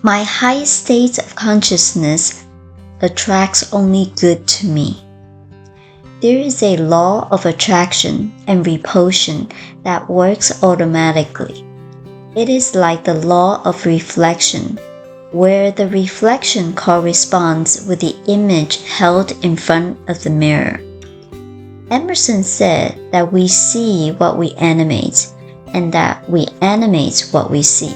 My highest state of consciousness attracts only good to me. There is a law of attraction and repulsion that works automatically. It is like the law of reflection, where the reflection corresponds with the image held in front of the mirror. Emerson said that we see what we animate, and that we animate what we see.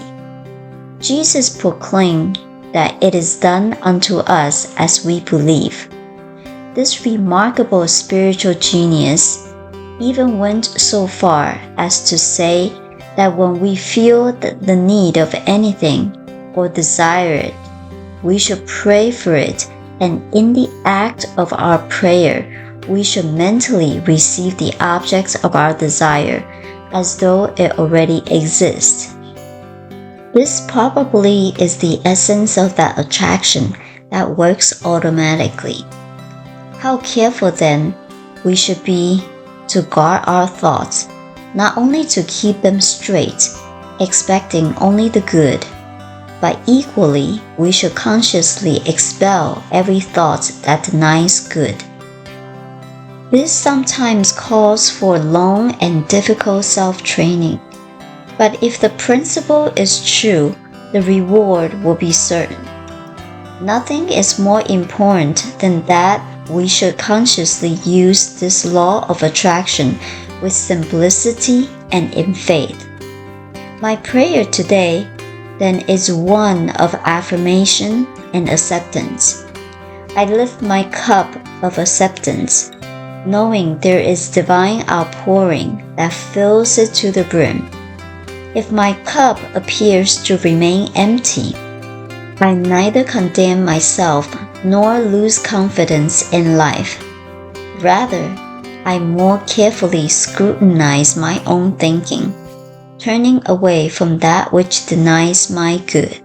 Jesus proclaimed that it is done unto us as we believe. This remarkable spiritual genius even went so far as to say that when we feel the need of anything or desire it, we should pray for it, and in the act of our prayer, we should mentally receive the objects of our desire as though it already exists. This probably is the essence of that attraction that works automatically. How careful then we should be to guard our thoughts, not only to keep them straight, expecting only the good, but equally we should consciously expel every thought that denies good. This sometimes calls for long and difficult self-training, but if the principle is true, the reward will be certain. Nothing is more important than that we should consciously use this law of attraction with simplicity and in faith. My prayer today, then, is one of affirmation and acceptance. I lift my cup of acceptance, knowing there is divine outpouring that fills it to the brim. If my cup appears to remain empty, I neither condemn myself nor lose confidence in life. Rather, I more carefully scrutinize my own thinking, turning away from that which denies my good.